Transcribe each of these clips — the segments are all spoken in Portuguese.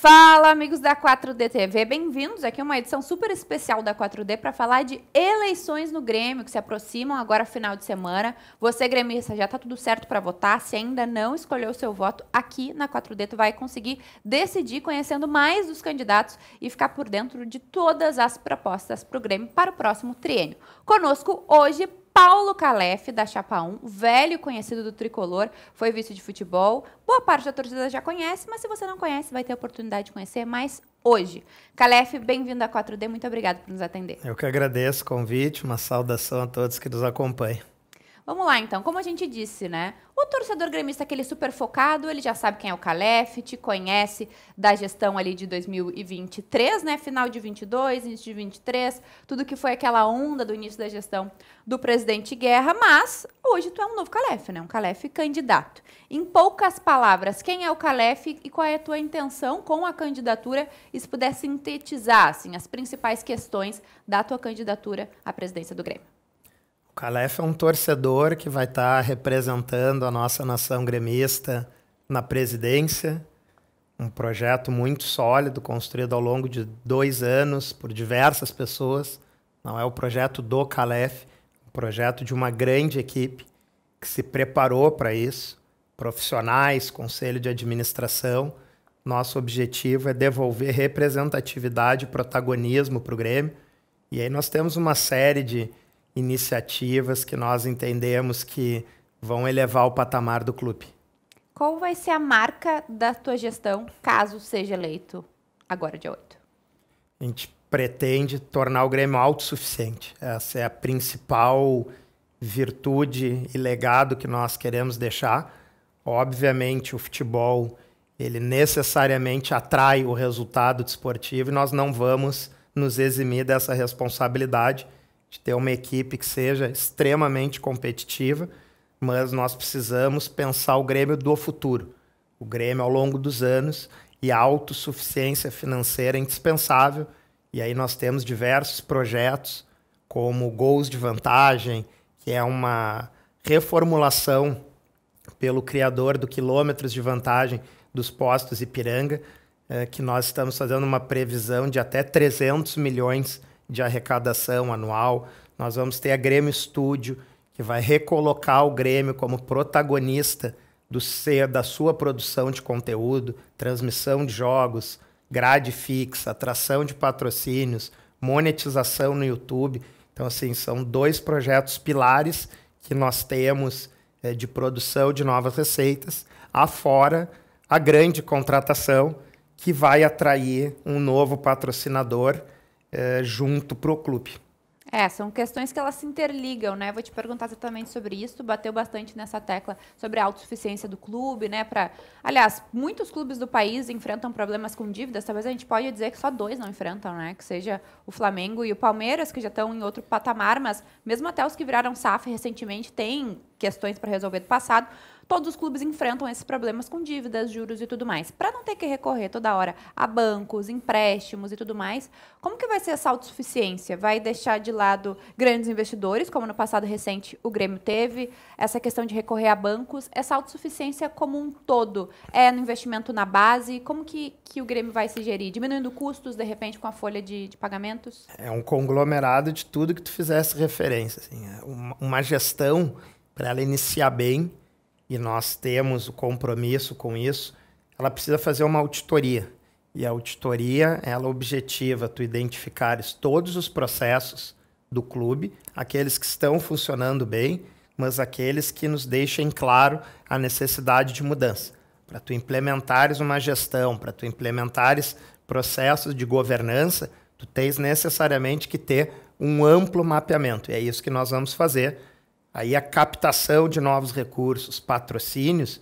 Fala, amigos da 4D TV, bem-vindos aqui a uma edição super especial da 4D para falar de eleições no Grêmio, que se aproximam agora final de semana. Você, gremista, já está tudo certo para votar? Se ainda não escolheu o seu voto, aqui na 4D tu vai conseguir decidir conhecendo mais dos candidatos e ficar por dentro de todas as propostas para o Grêmio para o próximo triênio. Conosco hoje, Paulo Calef, da Chapa 1, velho conhecido do Tricolor, foi vice de futebol. Boa parte da torcida já conhece, mas se você não conhece, vai ter a oportunidade de conhecer mais hoje. Calef, bem-vindo à 4D, muito obrigado por nos atender. Eu que agradeço o convite, uma saudação a todos que nos acompanham. Vamos lá, então. Como a gente disse, né? O torcedor gremista, aquele super focado, ele já sabe quem é o Calef, te conhece da gestão ali de 2023, né? Final de 22, início de 23, tudo que foi aquela onda do início da gestão do presidente Guerra, mas hoje tu é um novo Calef, né? Um Calef candidato. Em poucas palavras, quem é o Calef e qual é a tua intenção com a candidatura? E se puder sintetizar, assim, as principais questões da tua candidatura à presidência do Grêmio. O Calef é um torcedor que vai estar representando a nossa nação gremista na presidência, um projeto muito sólido, construído ao longo de 2 anos por diversas pessoas. Não é o projeto do Calef, é um projeto de uma grande equipe que se preparou para isso, profissionais, conselho de administração. Nosso objetivo é devolver representatividade e protagonismo para o Grêmio. E aí nós temos uma série de iniciativas que nós entendemos que vão elevar o patamar do clube. Qual vai ser a marca da tua gestão, caso seja eleito agora, dia 8? A gente pretende tornar o Grêmio autossuficiente. Essa é a principal virtude e legado que nós queremos deixar. Obviamente, o futebol, ele necessariamente atrai o resultado desportivo e nós não vamos nos eximir dessa responsabilidade de ter uma equipe que seja extremamente competitiva, mas nós precisamos pensar o Grêmio do futuro. O Grêmio ao longo dos anos, e a autossuficiência financeira é indispensável. E aí nós temos diversos projetos, como gols de vantagem, que é uma reformulação pelo criador do quilômetros de vantagem dos postos Ipiranga, que nós estamos fazendo uma previsão de até 300 milhões de arrecadação anual. Nós vamos ter a Grêmio Studio, que vai recolocar o Grêmio como protagonista da sua produção de conteúdo, transmissão de jogos, grade fixa, atração de patrocínios, monetização no YouTube. Então, assim, são 2 projetos pilares que nós temos de produção de novas receitas, afora a grande contratação que vai atrair um novo patrocinador junto para o clube. São questões que elas se interligam, né? Vou te perguntar exatamente sobre isso. Tu bateu bastante nessa tecla sobre a autossuficiência do clube, né? Aliás, muitos clubes do país enfrentam problemas com dívidas. Talvez a gente pode dizer que só 2 não enfrentam, né? Que seja o Flamengo e o Palmeiras, que já estão em outro patamar, mas mesmo até os que viraram SAF recentemente têm questões para resolver do passado. Todos os clubes enfrentam esses problemas com dívidas, juros e tudo mais. Para não ter que recorrer toda hora a bancos, empréstimos e tudo mais, como que vai ser essa autossuficiência? Vai deixar de lado grandes investidores, como no passado recente o Grêmio teve, essa questão de recorrer a bancos, essa autossuficiência como um todo é no investimento na base? Como que o Grêmio vai se gerir? Diminuindo custos, de repente, com a folha de pagamentos? É um conglomerado de tudo que tu fizesse referência. Assim, uma gestão, para ela iniciar bem, e nós temos o compromisso com isso, ela precisa fazer uma auditoria. E a auditoria, ela objetiva tu identificares todos os processos do clube, aqueles que estão funcionando bem, mas aqueles que nos deixem claro a necessidade de mudança. Para tu implementares uma gestão, para tu implementares processos de governança, tu tens necessariamente que ter um amplo mapeamento. E é isso que nós vamos fazer. Aí a captação de novos recursos, patrocínios,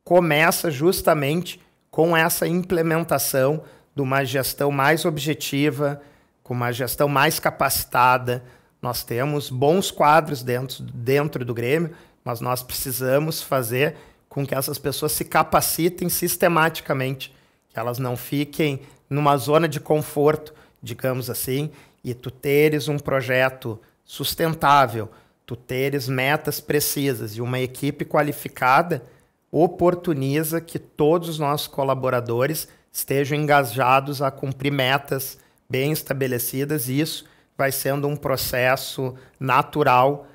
começa justamente com essa implementação de uma gestão mais objetiva, com uma gestão mais capacitada. Nós temos bons quadros dentro do Grêmio, mas nós precisamos fazer com que essas pessoas se capacitem sistematicamente, que elas não fiquem numa zona de conforto, digamos assim, e tu teres um projeto sustentável, tu teres metas precisas e uma equipe qualificada oportuniza que todos os nossos colaboradores estejam engajados a cumprir metas bem estabelecidas, e isso vai sendo um processo natural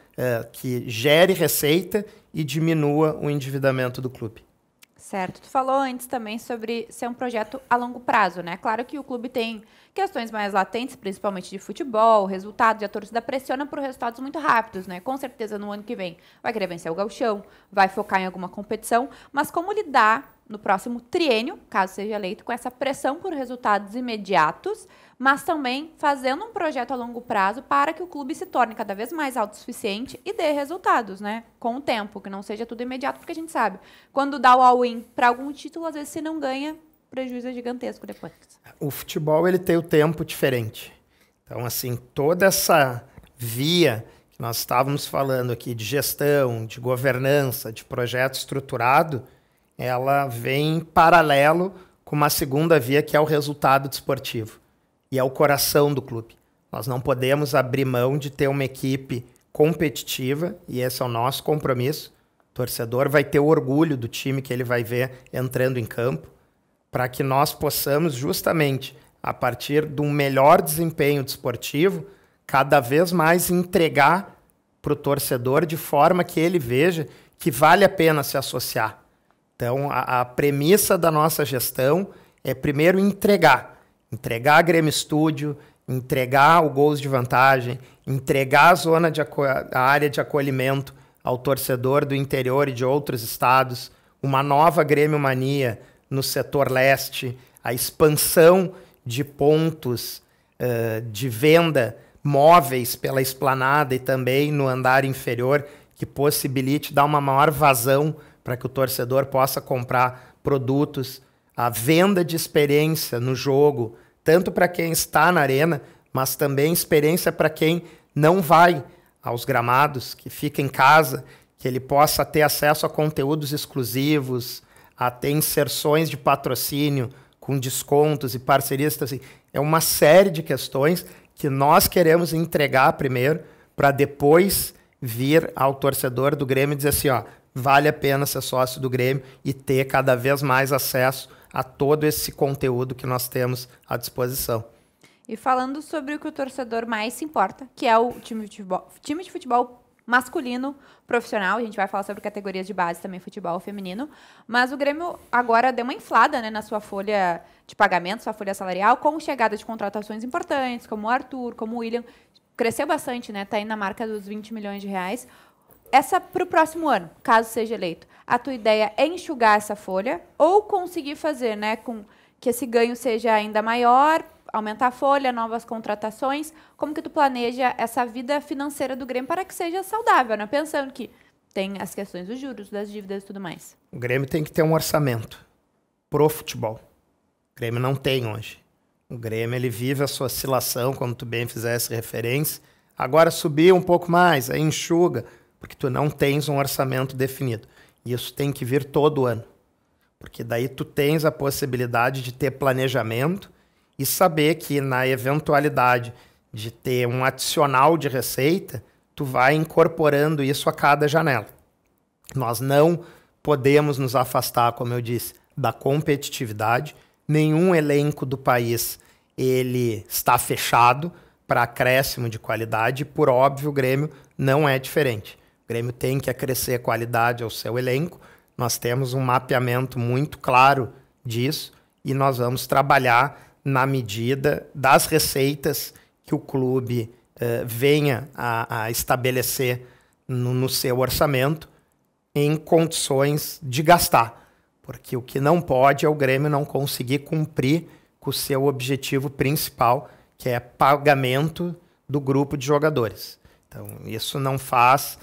que gere receita e diminua o endividamento do clube. Certo. Tu falou antes também sobre ser um projeto a longo prazo, né? Claro que o clube tem questões mais latentes, principalmente de futebol, resultados, e a torcida pressiona por resultados muito rápidos, né? Com certeza no ano que vem vai querer vencer o Gauchão, vai focar em alguma competição, mas como lidar no próximo triênio, caso seja eleito, com essa pressão por resultados imediatos, mas também fazendo um projeto a longo prazo para que o clube se torne cada vez mais autossuficiente e dê resultados, né? Com o tempo, que não seja tudo imediato, porque a gente sabe, quando dá o all-in para algum título, às vezes se não ganha, o prejuízo é gigantesco depois. O futebol, ele tem o tempo diferente. Então, assim, toda essa via que nós estávamos falando aqui de gestão, de governança, de projeto estruturado, ela vem em paralelo com uma segunda via, que é o resultado desportivo. E é o coração do clube. Nós não podemos abrir mão de ter uma equipe competitiva, e esse é o nosso compromisso. O torcedor vai ter orgulho do time que ele vai ver entrando em campo, para que nós possamos justamente, a partir de um melhor desempenho desportivo, cada vez mais entregar para o torcedor de forma que ele veja que vale a pena se associar. Então, a premissa da nossa gestão é primeiro entregar a Grêmio Estúdio, entregar o gols de vantagem, entregar a área de acolhimento ao torcedor do interior e de outros estados, uma nova Grêmio Mania no setor leste, a expansão de pontos de venda móveis pela esplanada e também no andar inferior, que possibilite dar uma maior vazão para que o torcedor possa comprar produtos, a venda de experiência no jogo, tanto para quem está na arena, mas também experiência para quem não vai aos gramados, que fica em casa, que ele possa ter acesso a conteúdos exclusivos, a ter inserções de patrocínio com descontos e parcerias. Então, assim, é uma série de questões que nós queremos entregar primeiro, para depois vir ao torcedor do Grêmio e dizer assim, ó, vale a pena ser sócio do Grêmio e ter cada vez mais acesso a todo esse conteúdo que nós temos à disposição. E falando sobre o que o torcedor mais se importa, que é o time de futebol masculino profissional, a gente vai falar sobre categorias de base também, futebol feminino, mas o Grêmio agora deu uma inflada, né, na sua folha de pagamento, sua folha salarial, com chegada de contratações importantes, como o Arthur, como o William, cresceu bastante, né, tá aí na marca dos 20 milhões de reais. Essa para o próximo ano, caso seja eleito, a tua ideia é enxugar essa folha ou conseguir fazer, né, com que esse ganho seja ainda maior, aumentar a folha, novas contratações? Como que tu planeja essa vida financeira do Grêmio para que seja saudável, né? Pensando que tem as questões dos juros, das dívidas e tudo mais. O Grêmio tem que ter um orçamento pro futebol. O Grêmio não tem hoje. O Grêmio, ele vive a sua oscilação, como tu bem fizesse referência. Agora subiu um pouco mais, aí enxuga, porque tu não tens um orçamento definido. E isso tem que vir todo ano. Porque daí tu tens a possibilidade de ter planejamento e saber que na eventualidade de ter um adicional de receita, tu vai incorporando isso a cada janela. Nós não podemos nos afastar, como eu disse, da competitividade. Nenhum elenco do país ele está fechado para acréscimo de qualidade. Por óbvio, o Grêmio não é diferente. O Grêmio tem que acrescer qualidade ao seu elenco. Nós temos um mapeamento muito claro disso e nós vamos trabalhar na medida das receitas que o clube venha a estabelecer no seu orçamento em condições de gastar. Porque o que não pode é o Grêmio não conseguir cumprir com o seu objetivo principal, que é pagamento do grupo de jogadores. Então, isso não faz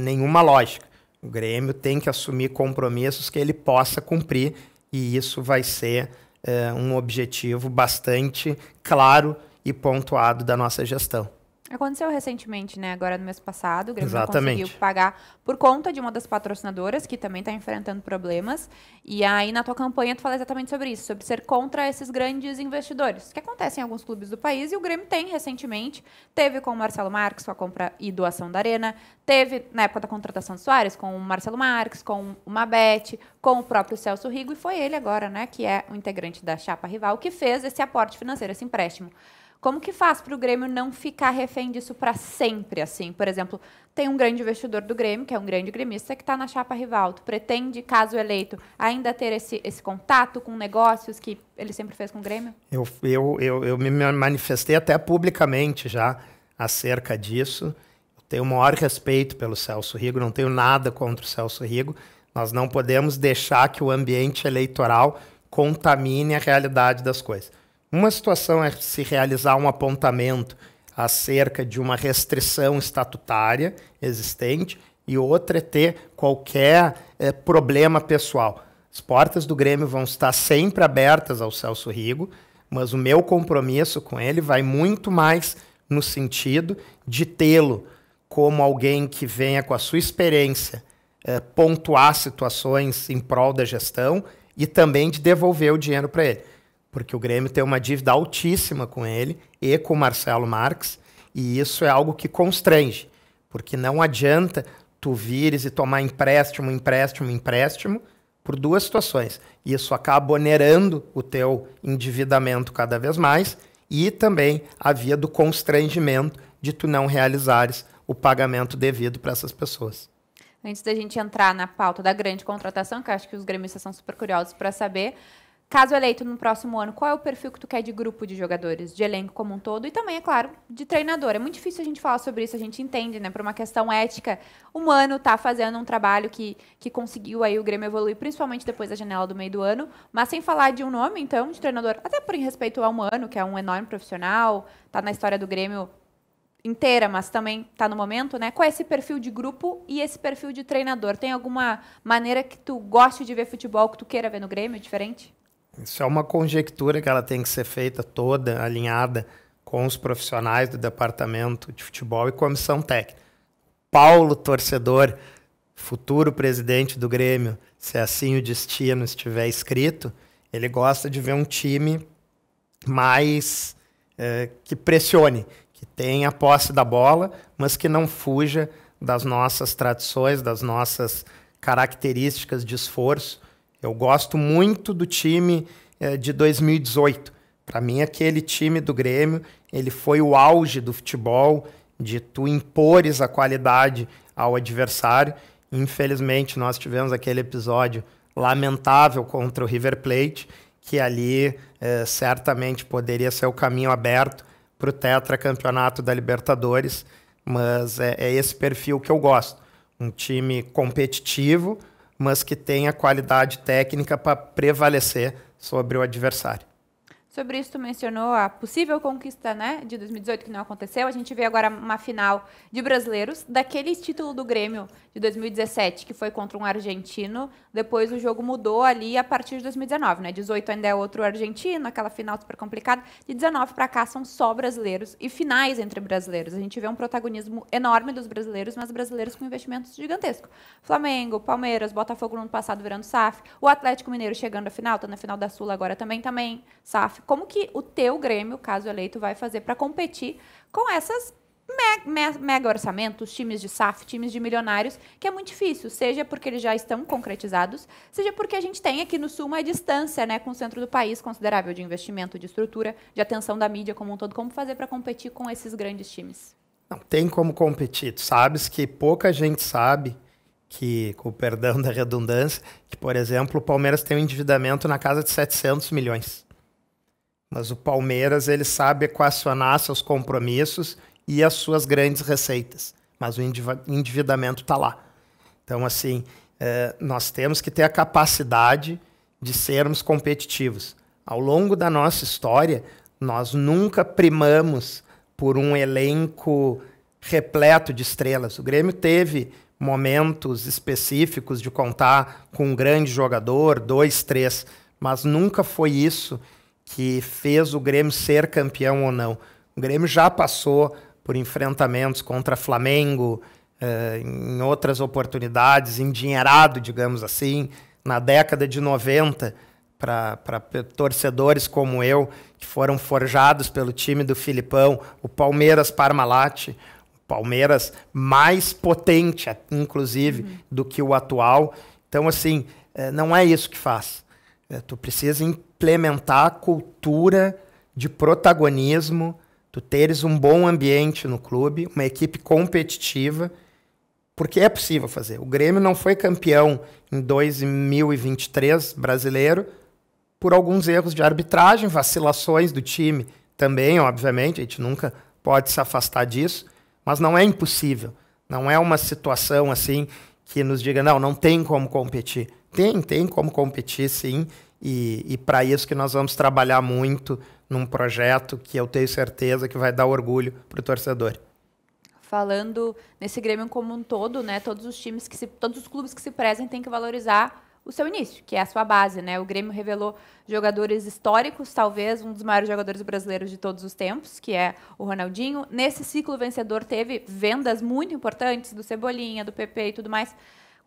nenhuma lógica. O Grêmio tem que assumir compromissos que ele possa cumprir e isso vai ser um objetivo bastante claro e pontuado da nossa gestão. Aconteceu recentemente, né? Agora no mês passado, o Grêmio não Exatamente. conseguiu pagar por conta de uma das patrocinadoras, que também está enfrentando problemas. E aí, na tua campanha, tu fala exatamente sobre isso, sobre ser contra esses grandes investidores, que acontecem em alguns clubes do país, e o Grêmio tem recentemente, teve com o Marcelo Marques, com a compra e doação da Arena, teve, na época da contratação de Soares, com o Marcelo Marques, com o Mabete, com o próprio Celso Rigo, e foi ele agora, né, que é o integrante da chapa rival, que fez esse aporte financeiro, esse empréstimo. Como que faz para o Grêmio não ficar refém disso para sempre, assim? Por exemplo, tem um grande investidor do Grêmio, que é um grande gremista, que está na chapa rival. Tu pretende, caso eleito, ainda ter esse contato com negócios que ele sempre fez com o Grêmio? Eu me manifestei até publicamente já acerca disso. Eu tenho o maior respeito pelo Celso Rigo, não tenho nada contra o Celso Rigo. Nós não podemos deixar que o ambiente eleitoral contamine a realidade das coisas. Uma situação é se realizar um apontamento acerca de uma restrição estatutária existente e outra é ter qualquer problema pessoal. As portas do Grêmio vão estar sempre abertas ao Celso Rigo, mas o meu compromisso com ele vai muito mais no sentido de tê-lo como alguém que venha com a sua experiência pontuar situações em prol da gestão e também de devolver o dinheiro para ele. Porque o Grêmio tem uma dívida altíssima com ele e com o Marcelo Marques, e isso é algo que constrange, porque não adianta tu vires e tomar empréstimo por duas situações. Isso acaba onerando o teu endividamento cada vez mais e também a via do constrangimento de tu não realizares o pagamento devido para essas pessoas. Antes da gente entrar na pauta da grande contratação, que eu acho que os gremistas são super curiosos para saber, caso eleito no próximo ano, qual é o perfil que tu quer de grupo de jogadores, de elenco como um todo e também, é claro, de treinador? É muito difícil a gente falar sobre isso, a gente entende, né? Por uma questão ética, o Mano tá fazendo um trabalho que conseguiu aí o Grêmio evoluir, principalmente depois da janela do meio do ano, mas sem falar de um nome, então, de treinador, até por respeito ao Mano, que é um enorme profissional, tá na história do Grêmio inteira, mas também tá no momento, né? Qual é esse perfil de grupo e esse perfil de treinador? Tem alguma maneira que tu goste de ver futebol, que tu queira ver no Grêmio, diferente? Isso é uma conjectura que ela tem que ser feita toda alinhada com os profissionais do departamento de futebol e comissão técnica. Paulo, torcedor, futuro presidente do Grêmio, se assim o destino estiver escrito, ele gosta de ver um time mais que pressione, que tenha a posse da bola, mas que não fuja das nossas tradições, das nossas características de esforço. Eu gosto muito do time de 2018. Para mim, aquele time do Grêmio, ele foi o auge do futebol, de tu impores a qualidade ao adversário. Infelizmente, nós tivemos aquele episódio lamentável contra o River Plate, que ali certamente poderia ser o caminho aberto para o tetracampeonato da Libertadores, mas é esse perfil que eu gosto. Um time competitivo, mas que tenha qualidade técnica para prevalecer sobre o adversário. Sobre isso, tu mencionou a possível conquista, né, de 2018, que não aconteceu. A gente vê agora uma final de brasileiros, daquele título do Grêmio de 2017, que foi contra um argentino. Depois o jogo mudou ali a partir de 2019, né? 18 ainda é outro argentino, aquela final super complicada. De 19 para cá são só brasileiros e finais entre brasileiros. A gente vê um protagonismo enorme dos brasileiros, mas brasileiros com investimentos gigantescos. Flamengo, Palmeiras, Botafogo no ano passado virando SAF. O Atlético Mineiro chegando à final, tá na final da Sula agora também SAF. Como que o teu Grêmio, caso eleito, vai fazer para competir com essas mega orçamentos, times de SAF, times de milionários, que é muito difícil, seja porque eles já estão concretizados, seja porque a gente tem aqui no Sul uma distância, né, com o centro do país considerável de investimento, de estrutura, de atenção da mídia como um todo. Como fazer para competir com esses grandes times? Não tem como competir. Tu sabes que pouca gente sabe que, com o perdão da redundância, que, por exemplo, o Palmeiras tem um endividamento na casa de 700 milhões. Mas o Palmeiras, ele sabe equacionar seus compromissos e as suas grandes receitas. Mas o endividamento está lá. Então, assim, nós temos que ter a capacidade de sermos competitivos. Ao longo da nossa história, nós nunca primamos por um elenco repleto de estrelas. O Grêmio teve momentos específicos de contar com um grande jogador, 2, 3, mas nunca foi isso que fez o Grêmio ser campeão ou não. O Grêmio já passou por enfrentamentos contra Flamengo, em outras oportunidades, endinheirado, digamos assim, na década de 90, para torcedores como eu, que foram forjados pelo time do Filipão, o Palmeiras Parmalat, o Palmeiras mais potente, inclusive, do que o atual. Então, assim, não é isso que faz. Tu precisa implementar a cultura de protagonismo, tu teres um bom ambiente no clube, uma equipe competitiva, porque é possível fazer. O Grêmio não foi campeão em 2023 brasileiro por alguns erros de arbitragem, vacilações do time também, obviamente, a gente nunca pode se afastar disso, mas não é impossível. Não é uma situação assim que nos diga, não tem como competir. Tem como competir, sim, e para isso que nós vamos trabalhar muito num projeto que eu tenho certeza que vai dar orgulho para o torcedor. Falando nesse Grêmio como um todo, né, todos os clubes que se prezem têm que valorizar o seu início, que é a sua base, né? O Grêmio revelou jogadores históricos, talvez um dos maiores jogadores brasileiros de todos os tempos, que é o Ronaldinho. Nesse ciclo vencedor teve vendas muito importantes do Cebolinha, do PP e tudo mais.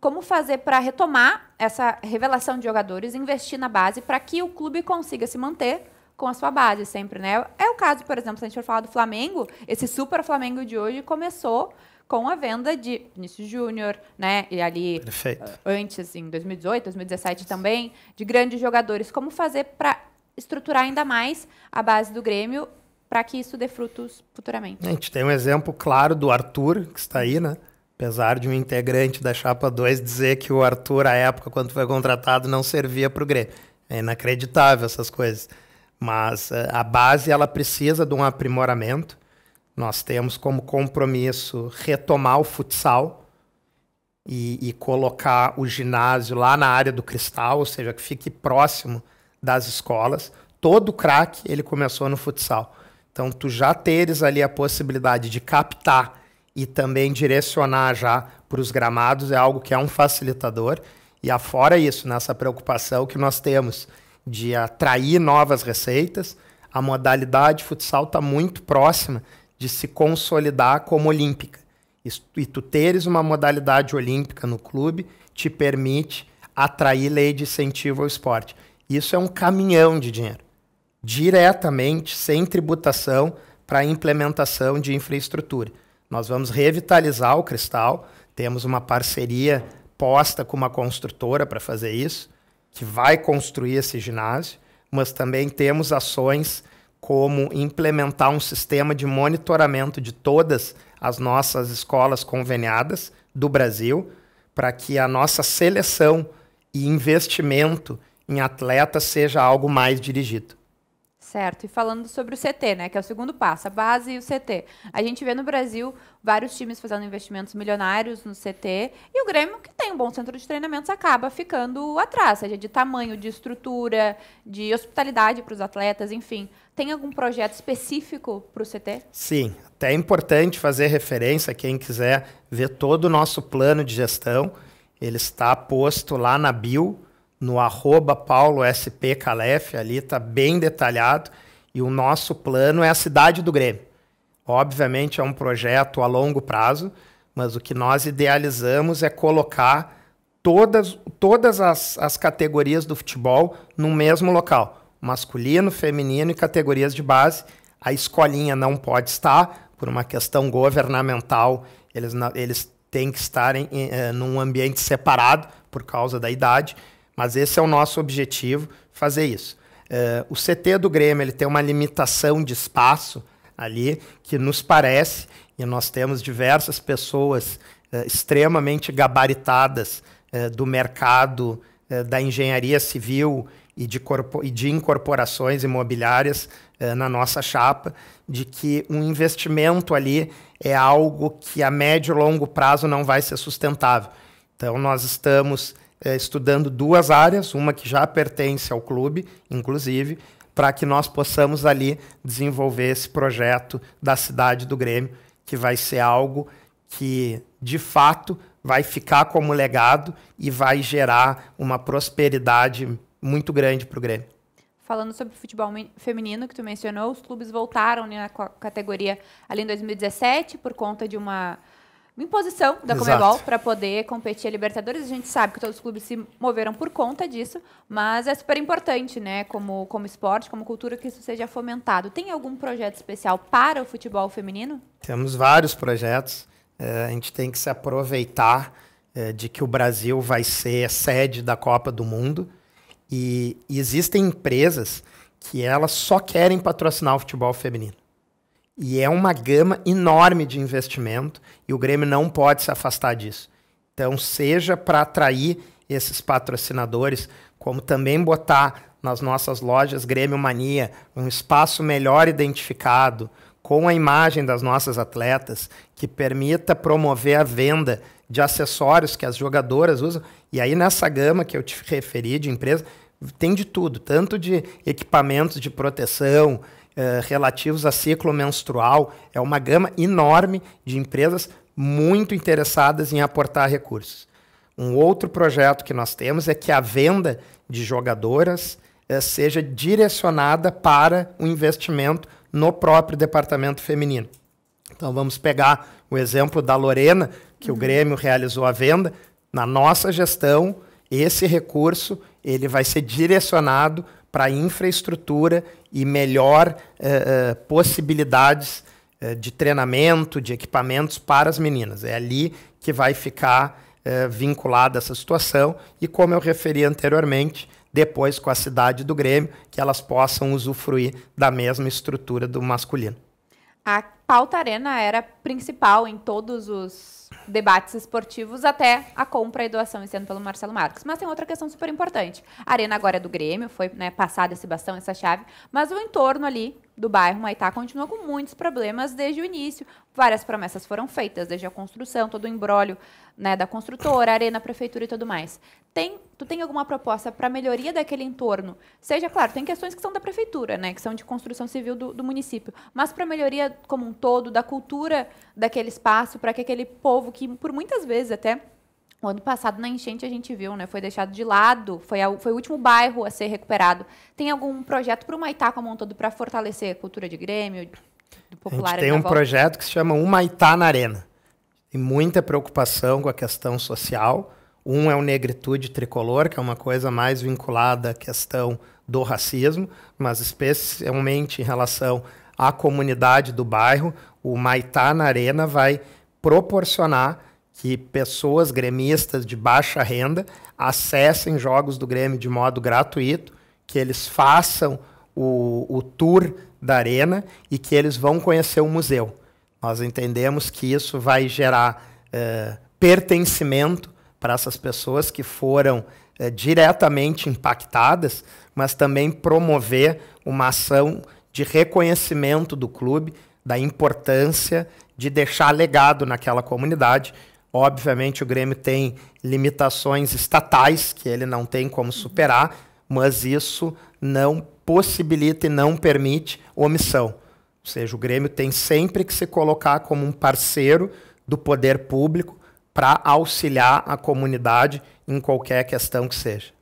Como fazer para retomar essa revelação de jogadores, investir na base para que o clube consiga se manter com a sua base sempre, né? É o caso, por exemplo, se a gente for falar do Flamengo, esse super Flamengo de hoje começou com a venda de Vinícius Júnior, né? E ali, antes, em 2018, 2017 também, de grandes jogadores. Como fazer para estruturar ainda mais a base do Grêmio para que isso dê frutos futuramente? A gente tem um exemplo claro do Arthur, que está aí, né? Apesar de um integrante da Chapa 2 dizer que o Arthur, à época, quando foi contratado, não servia para o Grêmio. É inacreditável essas coisas. Mas a base ela precisa de um aprimoramento. Nós temos como compromisso retomar o futsal e colocar o ginásio lá na área do Cristal, ou seja, que fique próximo das escolas. Todo craque ele começou no futsal. Então, tu já teres ali a possibilidade de captar e também direcionar já para os gramados é algo que é um facilitador. E afora isso, nessa preocupação que nós temos de atrair novas receitas, a modalidade futsal está muito próxima de se consolidar como olímpica. E tu teres uma modalidade olímpica no clube te permite atrair lei de incentivo ao esporte. Isso é um caminhão de dinheiro, diretamente, sem tributação, para a implementação de infraestrutura. Nós vamos revitalizar o Cristal, temos uma parceria posta com uma construtora para fazer isso, que vai construir esse ginásio, mas também temos ações como implementar um sistema de monitoramento de todas as nossas escolas conveniadas do Brasil, para que a nossa seleção e investimento em atletas seja algo mais dirigido. Certo. E falando sobre o CT, né, que é o segundo passo, a base e o CT. A gente vê no Brasil vários times fazendo investimentos milionários no CT e o Grêmio, que tem um bom centro de treinamentos, acaba ficando atrás, seja de tamanho, de estrutura, de hospitalidade para os atletas, enfim. Tem algum projeto específico para o CT? Sim. Até é importante fazer referência, quem quiser ver todo o nosso plano de gestão, ele está posto lá na bio, no @PauloSPCalef, ali está bem detalhado, e o nosso plano é a cidade do Grêmio. Obviamente é um projeto a longo prazo, mas o que nós idealizamos é colocar todas as categorias do futebol no mesmo local, masculino, feminino e categorias de base. A escolinha não pode estar, por uma questão governamental, eles têm que estar num ambiente separado por causa da idade, mas esse é o nosso objetivo, fazer isso. O CT do Grêmio ele tem uma limitação de espaço ali que nos parece, e nós temos diversas pessoas extremamente gabaritadas do mercado da engenharia civil e de incorporações imobiliárias na nossa chapa, de que um investimento ali é algo que a médio e longo prazo não vai ser sustentável. Então nós estamos estudando duas áreas, uma que já pertence ao clube, inclusive, para que nós possamos ali desenvolver esse projeto da cidade do Grêmio, que vai ser algo que, de fato, vai ficar como legado e vai gerar uma prosperidade muito grande para o Grêmio. falando sobre o futebol feminino, que tu mencionou, os clubes voltaram, né, na categoria ali em 2017 por conta de uma imposição da Conmebol para poder competir a Libertadores. A gente sabe que todos os clubes se moveram por conta disso, mas é super importante, né, como esporte, como cultura, que isso seja fomentado. Tem algum projeto especial para o futebol feminino? Temos vários projetos. A gente tem que se aproveitar de que o Brasil vai ser sede da Copa do Mundo e existem empresas que elas só querem patrocinar o futebol feminino. E é uma gama enorme de investimento e o Grêmio não pode se afastar disso. Então, seja para atrair esses patrocinadores, como também botar nas nossas lojas Grêmio Mania um espaço melhor identificado, com a imagem das nossas atletas, que permita promover a venda de acessórios que as jogadoras usam. E aí, nessa gama que eu te referi de empresa, tem de tudo, tanto de equipamentos de proteção, relativos a ciclo menstrual. É uma gama enorme de empresas muito interessadas em aportar recursos. Um outro projeto que nós temos é que a venda de jogadoras seja direcionada para o investimento no próprio departamento feminino. Então vamos pegar o exemplo da Lorena, que o Grêmio realizou a venda. Na nossa gestão, esse recurso ele vai ser direcionado para infraestrutura e melhor possibilidades de treinamento, de equipamentos para as meninas. É ali que vai ficar vinculada essa situação e, como eu referi anteriormente, depois com a cidade do Grêmio, que elas possam usufruir da mesma estrutura do masculino. A pauta Arena era principal em todos os debates esportivos até a compra e doação esse ano pelo Marcelo Marques. Mas tem outra questão super importante. A Arena agora é do Grêmio, foi, né, passado esse bastão, essa chave, mas o entorno ali do bairro Humaitá continua com muitos problemas desde o início. Várias promessas foram feitas, desde a construção, todo o imbróglio, né, da construtora, Arena, prefeitura e tudo mais. Tu tem alguma proposta para melhoria daquele entorno? Seja, claro, tem questões que são da prefeitura, né, que são de construção civil do município, mas para melhoria como um todo, da cultura daquele espaço, para que aquele povo que, por muitas vezes até, o ano passado, na enchente, a gente viu, né? Foi deixado de lado, foi o último bairro a ser recuperado. Tem algum projeto para o Humaitá como um todo para fortalecer a cultura de Grêmio, do popular? A gente tem um projeto que se chama Humaitá na Arena. Tem muita preocupação com a questão social. Um é o Negritude Tricolor, que é uma coisa mais vinculada à questão do racismo, mas especialmente em relação à comunidade do bairro. O Humaitá na Arena vai proporcionar que pessoas gremistas de baixa renda acessem jogos do Grêmio de modo gratuito, que eles façam o tour da Arena e que eles vão conhecer o museu. Nós entendemos que isso vai gerar pertencimento para essas pessoas que foram diretamente impactadas, mas também promover uma ação de reconhecimento do clube, da importância de deixar legado naquela comunidade. Obviamente, o Grêmio tem limitações estatais que ele não tem como superar, mas isso não possibilita e não permite omissão. Ou seja, o Grêmio tem sempre que se colocar como um parceiro do poder público para auxiliar a comunidade em qualquer questão que seja.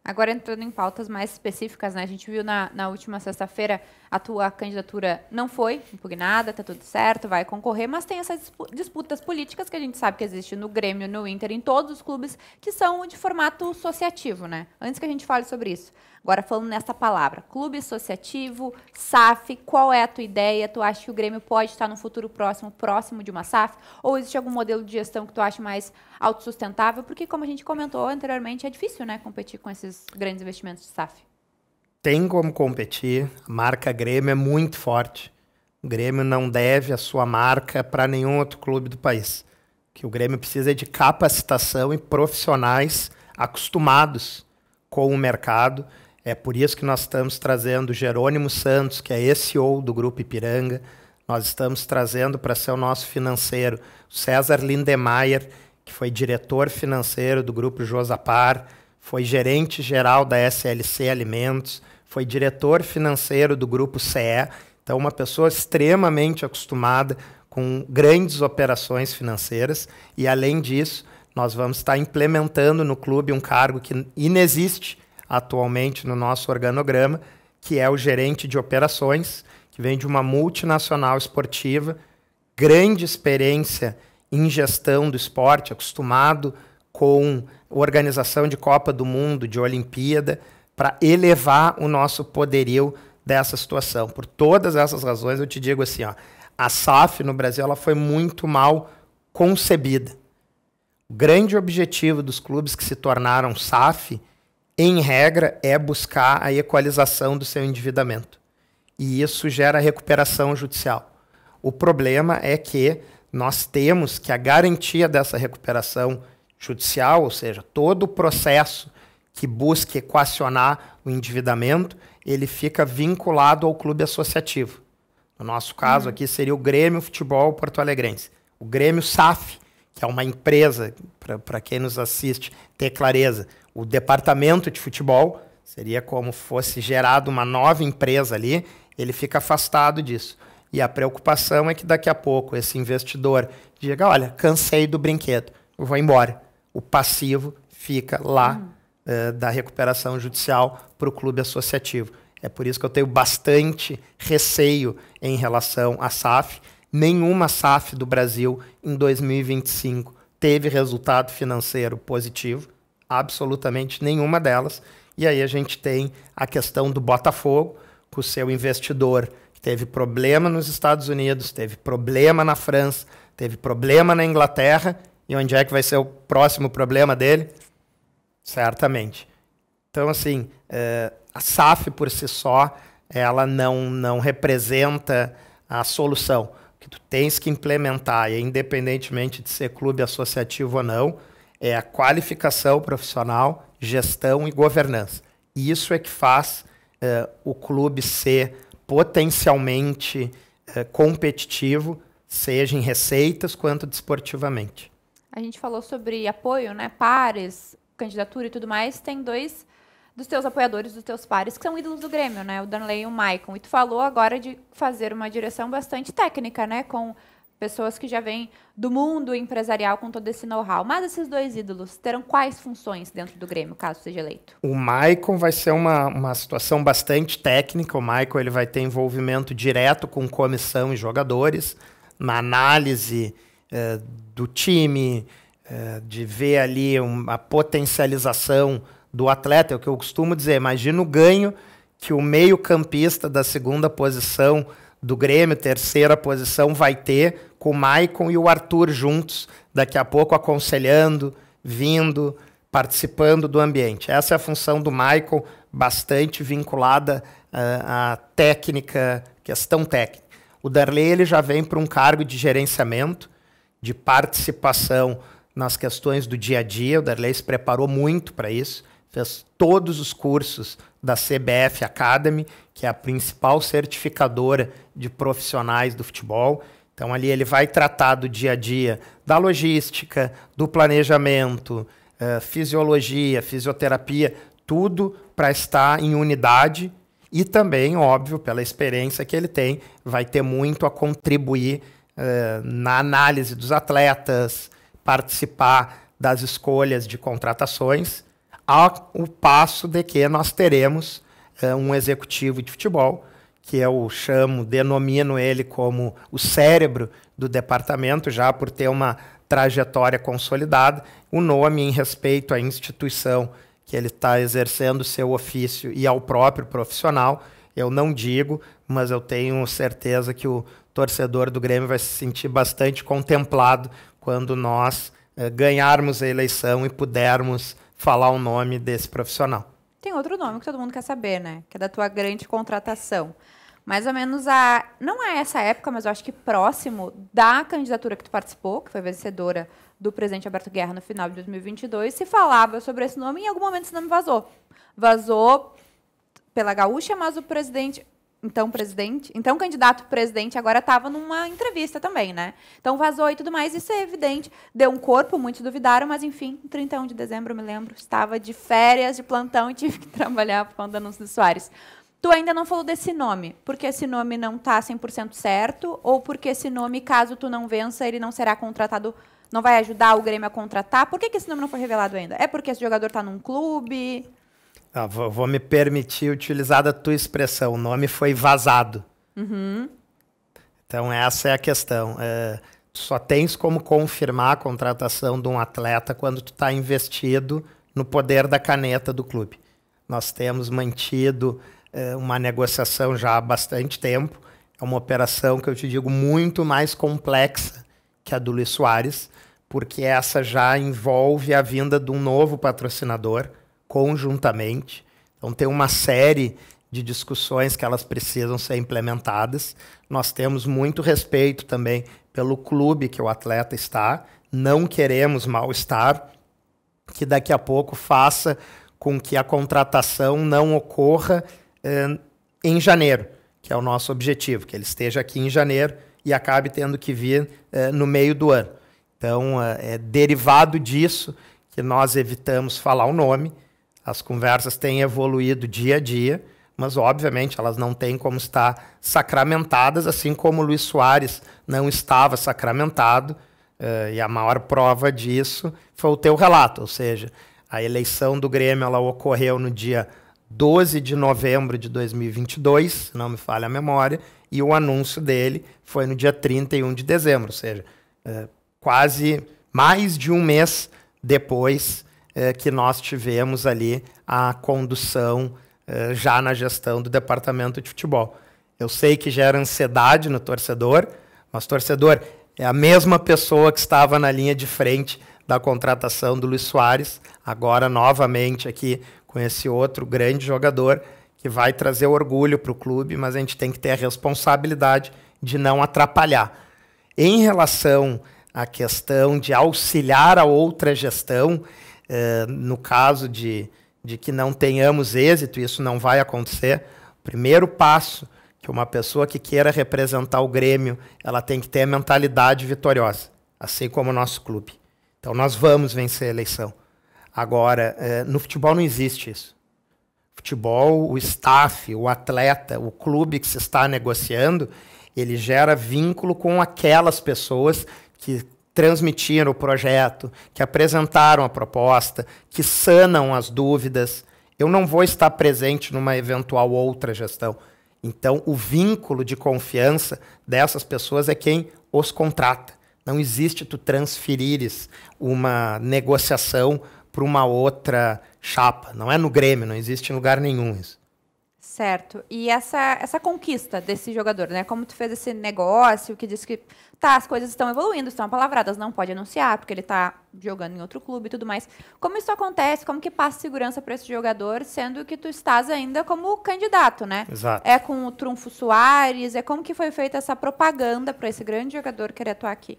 Agora, entrando em pautas mais específicas, né? A gente viu na última sexta-feira a tua candidatura não foi impugnada, tá tudo certo, vai concorrer, mas tem essas disputas políticas que a gente sabe que existe no Grêmio, no Inter, em todos os clubes, que são de formato associativo, né? Antes que a gente fale sobre isso. Agora, falando nessa palavra, clube associativo, SAF, qual é a tua ideia? Tu acha que o Grêmio pode estar no futuro próximo de uma SAF? Ou existe algum modelo de gestão que tu acha mais autossustentável? Porque, como a gente comentou anteriormente, é difícil, né, competir com esses grandes investimentos de SAF. Tem como competir. A marca Grêmio é muito forte. O Grêmio não deve a sua marca para nenhum outro clube do país. O que o Grêmio precisa é de capacitação e profissionais acostumados com o mercado. É por isso que nós estamos trazendo o Jerônimo Santos, que é CEO do Grupo Ipiranga. Nós estamos trazendo para ser o nosso financeiro o César Lindemeyer, que foi diretor financeiro do Grupo Josapar, foi gerente geral da SLC Alimentos, foi diretor financeiro do Grupo CE. Então, uma pessoa extremamente acostumada com grandes operações financeiras. E, além disso, nós vamos estar implementando no clube um cargo que inexiste atualmente no nosso organograma, que é o gerente de operações, que vem de uma multinacional esportiva, grande experiência em gestão do esporte, acostumado com organização de Copa do Mundo, de Olimpíada, para elevar o nosso poderio dessa situação. Por todas essas razões, eu te digo assim, ó, a SAF no Brasil ela foi muito mal concebida. O grande objetivo dos clubes que se tornaram SAF, em regra, é buscar a equalização do seu endividamento. E isso gera recuperação judicial. O problema é que nós temos que a garantia dessa recuperação judicial, ou seja, todo o processo que busque equacionar o endividamento, ele fica vinculado ao clube associativo. No nosso caso aqui seria o Grêmio Futebol Porto Alegrense. O Grêmio SAF, que é uma empresa, para quem nos assiste ter clareza, o departamento de futebol seria como fosse gerado uma nova empresa ali, ele fica afastado disso. E a preocupação é que daqui a pouco esse investidor diga, olha, cansei do brinquedo, eu vou embora. O passivo fica lá da recuperação judicial para o clube associativo. É por isso que eu tenho bastante receio em relação à SAF. Nenhuma SAF do Brasil em 2025 teve resultado financeiro positivo, absolutamente nenhuma delas. E aí a gente tem a questão do Botafogo, com o seu investidor que teve problema nos Estados Unidos, teve problema na França, teve problema na Inglaterra. E onde é que vai ser o próximo problema dele? Certamente. Então, assim, a SAF por si só, ela não representa a solução. O que tu tens que implementar, e independentemente de ser clube associativo ou não, é a qualificação profissional, gestão e governança. E isso é que faz o clube ser potencialmente competitivo, seja em receitas quanto desportivamente. A gente falou sobre apoio, né? Pares, candidatura e tudo mais. Tem dois dos teus apoiadores, dos teus pares, que são ídolos do Grêmio, né? O Darley e o Maicon. E tu falou agora de fazer uma direção bastante técnica, né? Com pessoas que já vêm do mundo empresarial com todo esse know-how. Mas esses dois ídolos terão quais funções dentro do Grêmio, caso seja eleito? O Maicon vai ser uma situação bastante técnica. O Maicon ele vai ter envolvimento direto com comissão e jogadores, na análise do time, de ver ali a potencialização do atleta. É o que eu costumo dizer, imagina o ganho que o meio-campista da segunda posição do Grêmio, terceira posição, vai ter com o Maicon e o Arthur juntos, daqui a pouco aconselhando, vindo, participando do ambiente. Essa é a função do Maicon, bastante vinculada à técnica, questão técnica. O Darley ele já vem para um cargo de gerenciamento, de participação nas questões do dia a dia. O Darley se preparou muito para isso, fez todos os cursos da CBF Academy, que é a principal certificadora de profissionais do futebol. Então ali ele vai tratar do dia a dia, da logística, do planejamento, fisiologia, fisioterapia, tudo para estar em unidade e também, óbvio, pela experiência que ele tem, vai ter muito a contribuir na análise dos atletas, participar das escolhas de contratações, ao passo de que nós teremos um executivo de futebol, que eu denomino ele como o cérebro do departamento, já por ter uma trajetória consolidada, o nome em respeito à instituição que ele está exercendo o seu ofício e ao próprio profissional, eu não digo, mas eu tenho certeza que o torcedor do Grêmio vai se sentir bastante contemplado quando nós ganharmos a eleição e pudermos falar o nome desse profissional. Tem outro nome que todo mundo quer saber, né? Que é da tua grande contratação. Mais ou menos não é essa época, mas eu acho que próximo da candidatura que tu participou, que foi vencedora do presidente Alberto Guerra no final de 2022, se falava sobre esse nome e em algum momento esse nome vazou. Vazou pela Gaúcha, mas o presidente, então candidato presidente, agora estava numa entrevista também, né? Então vazou e tudo mais, isso é evidente. Deu um corpo, muitos duvidaram, mas enfim, 31 de dezembro, eu me lembro, estava de férias, de plantão e tive que trabalhar por conta do anúncio do Soares. Tu ainda não falou desse nome, porque esse nome não está 100% certo, ou porque esse nome, caso tu não vença, ele não será contratado, não vai ajudar o Grêmio a contratar? Por que esse nome não foi revelado ainda? É porque esse jogador está num clube? Vou me permitir utilizar da tua expressão. O nome foi vazado. Então, essa é a questão. Tu só tens como confirmar a contratação de um atleta quando tu está investido no poder da caneta do clube. Nós temos mantido uma negociação já há bastante tempo. É uma operação que eu te digo muito mais complexa que a do Luis Soares, porque essa já envolve a vinda de um novo patrocinador conjuntamente. Então tem uma série de discussões que elas precisam ser implementadas. Nós temos muito respeito também pelo clube que o atleta está. Não queremos mal-estar, que daqui a pouco faça com que a contratação não ocorra em janeiro, que é o nosso objetivo, que ele esteja aqui em janeiro e acabe tendo que vir no meio do ano. Então, é derivado disso que nós evitamos falar o nome. As conversas têm evoluído dia a dia, mas, obviamente, elas não têm como estar sacramentadas, assim como o Luis Soares não estava sacramentado, e a maior prova disso foi o teu relato, ou seja, a eleição do Grêmio ela ocorreu no dia 12 de novembro de 2022, se não me falha a memória, e o anúncio dele foi no dia 31 de dezembro, ou seja, quase mais de um mês depois que nós tivemos ali a condução já na gestão do departamento de futebol. Eu sei que gera ansiedade no torcedor, mas torcedor é a mesma pessoa que estava na linha de frente da contratação do Luis Soares, agora novamente aqui com esse outro grande jogador que vai trazer orgulho para o clube, mas a gente tem que ter a responsabilidade de não atrapalhar. Em relação à questão de auxiliar a outra gestão, no caso de que não tenhamos êxito, isso não vai acontecer, o primeiro passo que uma pessoa que queira representar o Grêmio, ela tem que ter a mentalidade vitoriosa, assim como o nosso clube. Então nós vamos vencer a eleição. Agora, no futebol não existe isso. Futebol, o staff, o atleta, o clube que se está negociando, ele gera vínculo com aquelas pessoas que transmitiram o projeto, que apresentaram a proposta, que sanam as dúvidas. Eu não vou estar presente numa eventual outra gestão. Então, o vínculo de confiança dessas pessoas é quem os contrata. Não existe tu transferires uma negociação para uma outra chapa. Não é no Grêmio, não existe em lugar nenhum isso. Certo. E essa conquista desse jogador, né? Como tu fez esse negócio que disse que tá, as coisas estão evoluindo, estão apalavradas, não pode anunciar, porque ele tá jogando em outro clube e tudo mais. Como isso acontece? Como que passa segurança para esse jogador, sendo que tu estás ainda como candidato, né? Exato. É com o Trunfo Soares, como que foi feita essa propaganda para esse grande jogador querer atuar aqui?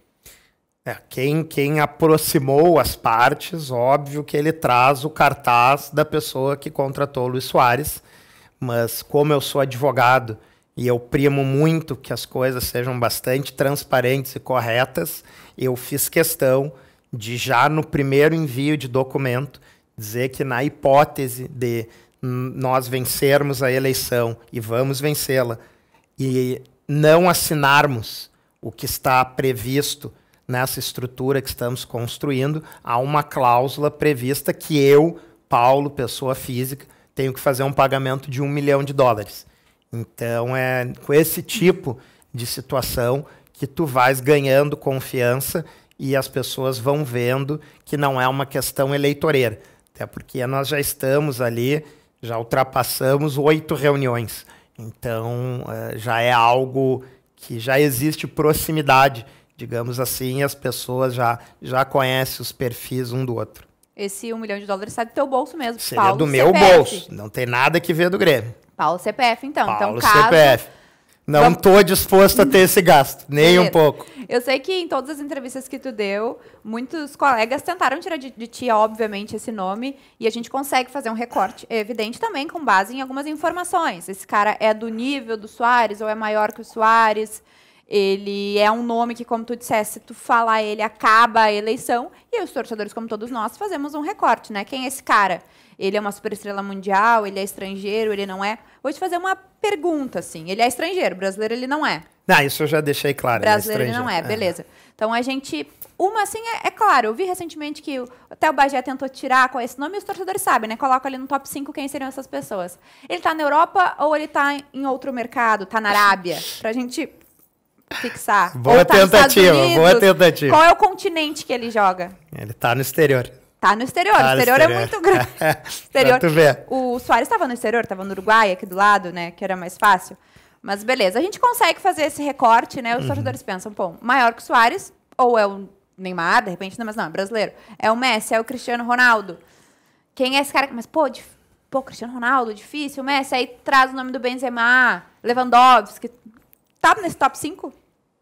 Quem aproximou as partes, óbvio que ele traz o cartaz da pessoa que contratou o Luis Soares, mas como eu sou advogado e eu primo muito que as coisas sejam bastante transparentes e corretas, eu fiz questão de já no primeiro envio de documento dizer que na hipótese de nós vencermos a eleição e vamos vencê-la e não assinarmos o que está previsto nessa estrutura que estamos construindo, há uma cláusula prevista que eu, Paulo, pessoa física, tenho que fazer um pagamento de $1 milhão. Então, é com esse tipo de situação que tu vais ganhando confiança e as pessoas vão vendo que não é uma questão eleitoreira. Até porque nós já estamos ali, já ultrapassamos 8 reuniões. Então, já é algo que já existe proximidade, digamos assim, e as pessoas já conhecem os perfis um do outro. Esse $1 milhão sai do teu bolso mesmo, Seria Paulo do meu CPF. bolso, não tem nada que ver do Grêmio. Paulo CPF, então. Paulo então, caso... CPF. Não estou disposto a ter esse gasto, nem um pouco. Eu sei que em todas as entrevistas que tu deu, muitos colegas tentaram tirar de ti, obviamente, esse nome, e a gente consegue fazer um recorte evidente também com base em algumas informações. Esse cara é do nível do Soares ou é maior que o Soares? Ele é um nome que, como tu disseste, se tu falar ele, acaba a eleição. E os torcedores, como todos nós, fazemos um recorte, né? Quem é esse cara? Ele é uma superestrela mundial? Ele é estrangeiro? Ele não é? Vou te fazer uma pergunta, assim. Ele é estrangeiro, brasileiro ele não é. Não, isso eu já deixei claro. Brasileiro ele não é, beleza. Então a gente... Uma, assim, é claro, eu vi recentemente que até o Bagé tentou tirar com esse nome e os torcedores sabem, né? Coloca ali no top 5 quem seriam essas pessoas. Ele tá na Europa ou ele tá em outro mercado? Tá na Arábia? Pra gente fixar. Boa tentativa, boa tentativa. Qual é o continente que ele joga? Ele tá no exterior. Tá no exterior. O exterior é muito grande. Exterior. Pra tu ver. O Soares estava no exterior, estava no Uruguai, aqui do lado, né? Que era mais fácil. Mas beleza, a gente consegue fazer esse recorte, né? Os torcedores pensam, pô, maior que o Soares, ou é o Neymar, de repente, não, mas não, é brasileiro. É o Messi, é o Cristiano Ronaldo. Quem é esse cara? Mas, pô, Cristiano Ronaldo, difícil, o Messi. Aí traz o nome do Benzema, Lewandowski. Tá nesse top 5?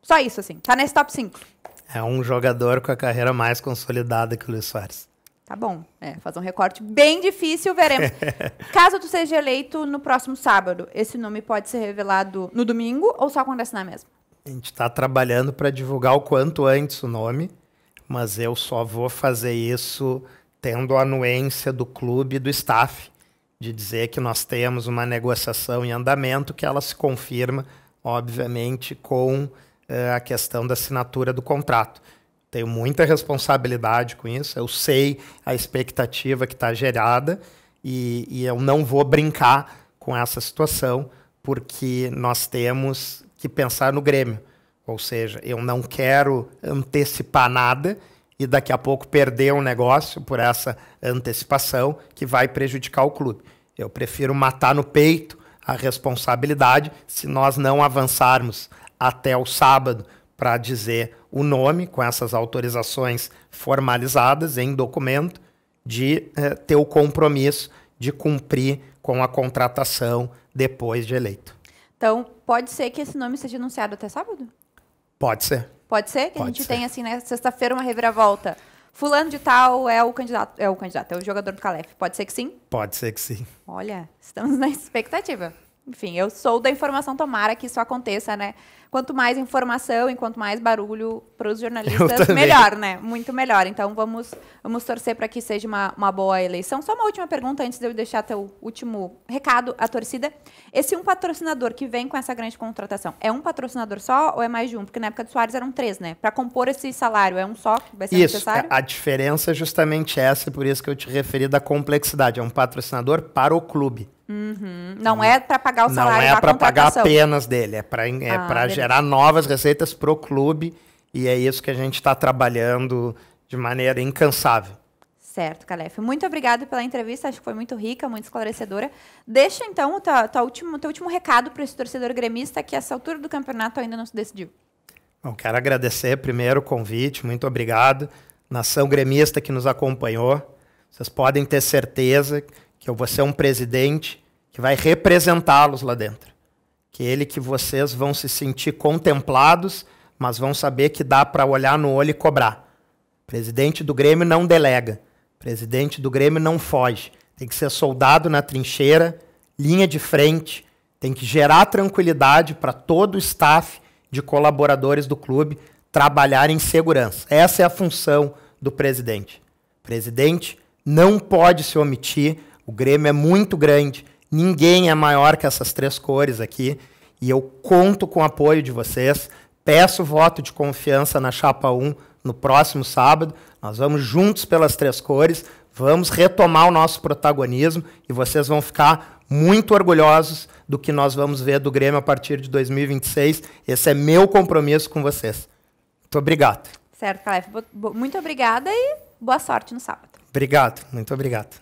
Só isso, assim. Tá nesse top 5. É um jogador com a carreira mais consolidada que o Luis Soares. Tá bom. Fazer um recorte bem difícil, veremos. Caso tu seja eleito no próximo sábado, esse nome pode ser revelado no domingo ou só acontece na mesma? A gente está trabalhando para divulgar o quanto antes o nome, mas eu só vou fazer isso tendo a anuência do clube e do staff, de dizer que nós temos uma negociação em andamento, que ela se confirma, obviamente, com a questão da assinatura do contrato. Tenho muita responsabilidade com isso, eu sei a expectativa que está gerada e eu não vou brincar com essa situação, porque nós temos que pensar no Grêmio. Ou seja, eu não quero antecipar nada e daqui a pouco perder um negócio por essa antecipação que vai prejudicar o clube. Eu prefiro matar no peito a responsabilidade se nós não avançarmos até o sábado para dizer o nome, com essas autorizações formalizadas em documento, de ter o compromisso de cumprir com a contratação depois de eleito. Então, pode ser que esse nome seja anunciado até sábado? Pode ser. Pode ser? Que a gente tenha, assim, né, sexta-feira, uma reviravolta. Fulano de tal é o candidato, é o jogador do Calef. Pode ser que sim? Pode ser que sim. Olha, estamos na expectativa. Enfim, eu sou da informação, tomara que isso aconteça, né? Quanto mais informação e quanto mais barulho para os jornalistas, melhor, né? Muito melhor. Então, vamos torcer para que seja uma boa eleição. Só uma última pergunta, antes de eu deixar teu último recado à torcida. Esse patrocinador que vem com essa grande contratação, é um patrocinador só ou é mais de um? Porque na época do Soares eram 3, né? Para compor esse salário, é um só que vai ser necessário? Isso, a diferença é justamente essa, por isso que eu te referi da complexidade. É um patrocinador para o clube. Não é para pagar o salário da contratação. Não é para pagar apenas dele, é para gerar novas receitas para o clube, e é isso que a gente está trabalhando de maneira incansável. Certo, Calef. Muito obrigada pela entrevista, acho que foi muito rica, muito esclarecedora. Deixa, então, o teu último recado para esse torcedor gremista que, a essa altura do campeonato, ainda não se decidiu. Bom, quero agradecer primeiro o convite, muito obrigado. Nação gremista que nos acompanhou, vocês podem ter certeza que eu vou ser um presidente que vai representá-los lá dentro. Que vocês vão se sentir contemplados, mas vão saber que dá para olhar no olho e cobrar. Presidente do Grêmio não delega. Presidente do Grêmio não foge. Tem que ser soldado na trincheira, linha de frente, tem que gerar tranquilidade para todo o staff de colaboradores do clube trabalhar em segurança. Essa é a função do presidente. O presidente não pode se omitir. O Grêmio é muito grande, ninguém é maior que essas 3 cores aqui, e eu conto com o apoio de vocês, peço voto de confiança na Chapa 1 no próximo sábado, nós vamos juntos pelas 3 cores, vamos retomar o nosso protagonismo, e vocês vão ficar muito orgulhosos do que nós vamos ver do Grêmio a partir de 2026, esse é meu compromisso com vocês. Muito obrigado. Certo, Calef, muito obrigada e boa sorte no sábado. Obrigado, muito obrigado.